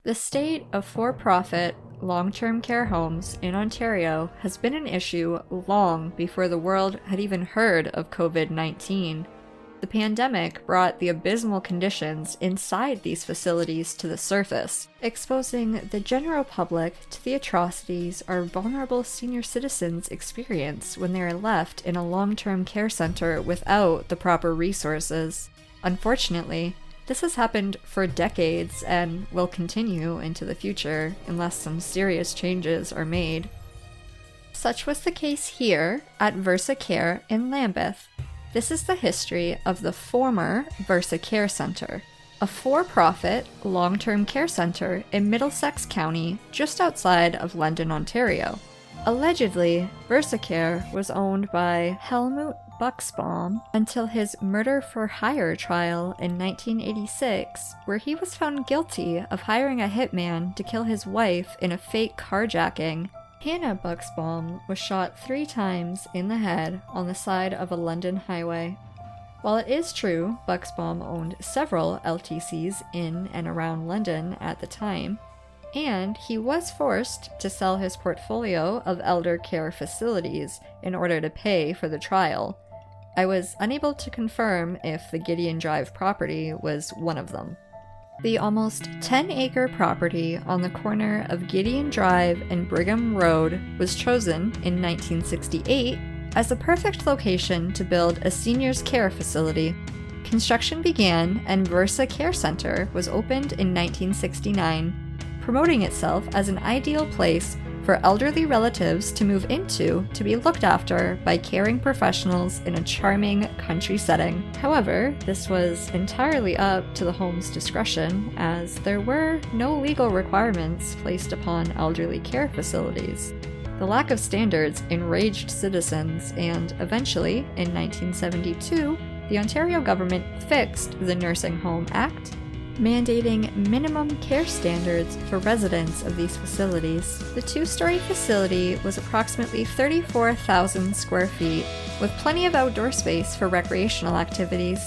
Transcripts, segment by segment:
The state of for-profit long-term care homes in Ontario has been an issue long before the world had even heard of COVID-19. The pandemic brought the abysmal conditions inside these facilities to the surface, exposing the general public to the atrocities our vulnerable senior citizens experience when they are left in a long-term care center without the proper resources. Unfortunately, this has happened for decades and will continue into the future unless some serious changes are made. Such was the case here at Versa Care in Lambeth. This is the history of the former Versa Care Centre, a for-profit long-term care centre in Middlesex County just outside of London, Ontario. Allegedly, Versa Care was owned by Helmut Buxbaum until his murder-for-hire trial in 1986, where he was found guilty of hiring a hitman to kill his wife in a fake carjacking. Hannah Buxbaum was shot 3 times in the head on the side of a London highway. While it is true Buxbaum owned several LTCs in and around London at the time, and he was forced to sell his portfolio of elder care facilities in order to pay for the trial, I was unable to confirm if the Gideon Drive property was one of them. The almost 10-acre property on the corner of Gideon Drive and Brigham Road was chosen in 1968 as the perfect location to build a seniors' care facility. Construction began and Versa Care Centre was opened in 1969, promoting itself as an ideal place for elderly relatives to move into to be looked after by caring professionals in a charming country setting. However, this was entirely up to the home's discretion, as there were no legal requirements placed upon elderly care facilities. The lack of standards enraged citizens, and eventually, in 1972, the Ontario government fixed the Nursing Home Act, mandating minimum care standards for residents of these facilities. The 2-story facility was approximately 34,000 square feet, with plenty of outdoor space for recreational activities.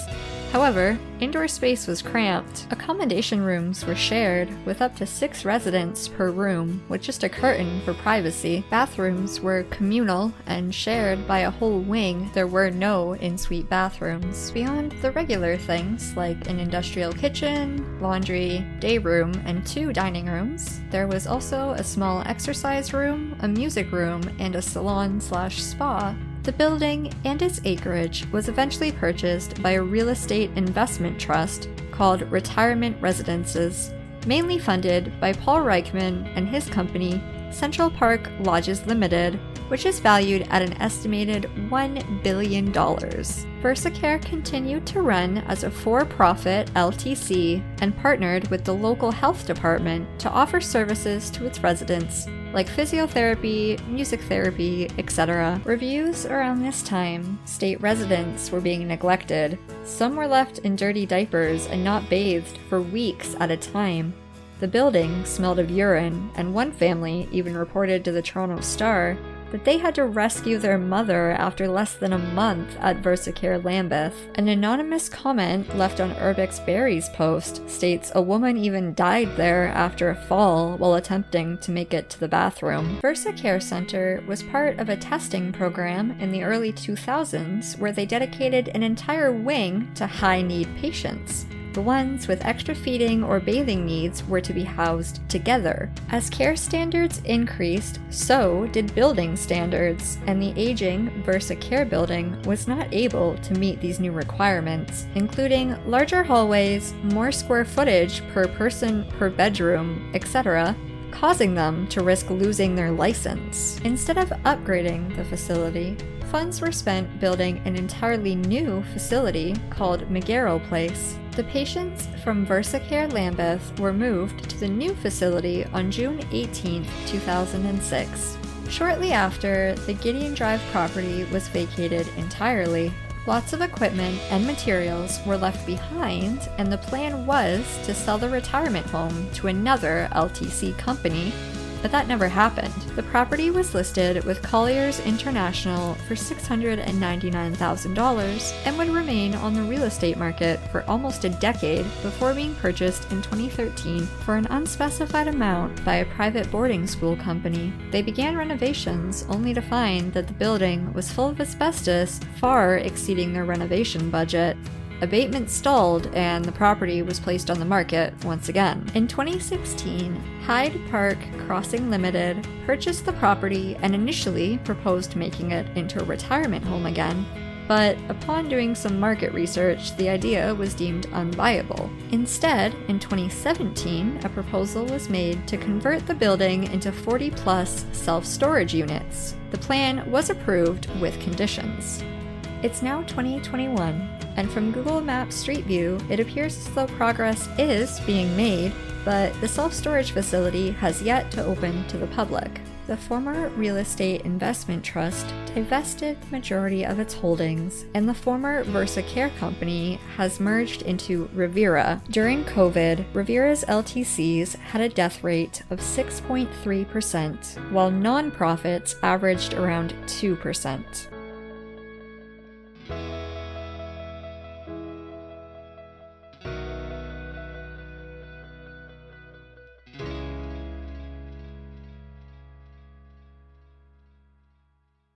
However, indoor space was cramped. Accommodation rooms were shared, with up to 6 residents per room, with just a curtain for privacy. Bathrooms were communal and shared by a whole wing. There were no en-suite bathrooms. Beyond the regular things like an industrial kitchen, laundry, day room, and 2 dining rooms, there was also a small exercise room, a music room, and a salon/spa. The building and its acreage was eventually purchased by a real estate investment trust called Retirement Residences, mainly funded by Paul Reichman and his company, Central Park Lodges Limited, which is valued at an estimated $1 billion. VersaCare continued to run as a for-profit LTC and partnered with the local health department to offer services to its residents, like physiotherapy, music therapy, etc. Reviews around this time state residents were being neglected. Some were left in dirty diapers and not bathed for weeks at a time. The building smelled of urine, and one family even reported to the Toronto Star that they had to rescue their mother after less than a month at VersaCare Lambeth. An anonymous comment left on Urbix Berry's post states a woman even died there after a fall while attempting to make it to the bathroom. VersaCare Centre was part of a testing program in the early 2000s where they dedicated an entire wing to high-need patients. The ones with extra feeding or bathing needs were to be housed together. As care standards increased, so did building standards, and the aging Versa Care building was not able to meet these new requirements, including larger hallways, more square footage per person per bedroom, etc., causing them to risk losing their license. Instead of upgrading the facility, funds were spent building an entirely new facility called McGarrow Place. The patients from VersaCare Lambeth were moved to the new facility on June 18, 2006. Shortly after, the Gideon Drive property was vacated entirely. Lots of equipment and materials were left behind, and the plan was to sell the retirement home to another LTC company but that never happened. The property was listed with Colliers International for $699,000 and would remain on the real estate market for almost a decade before being purchased in 2013 for an unspecified amount by a private boarding school company. They began renovations only to find that the building was full of asbestos, far exceeding their renovation budget. Abatement stalled and the property was placed on the market once again. In 2016, Hyde Park Crossing Limited purchased the property and initially proposed making it into a retirement home again, but upon doing some market research, the idea was deemed unviable. Instead, in 2017, a proposal was made to convert the building into 40-plus self-storage units. The plan was approved with conditions. It's now 2021, and from Google Maps Street View, it appears as though progress is being made, but the self-storage facility has yet to open to the public. The former real estate investment trust divested the majority of its holdings, and the former Versa Care company has merged into Revera. During COVID, Revera's LTCs had a death rate of 6.3%, while nonprofits averaged around 2%.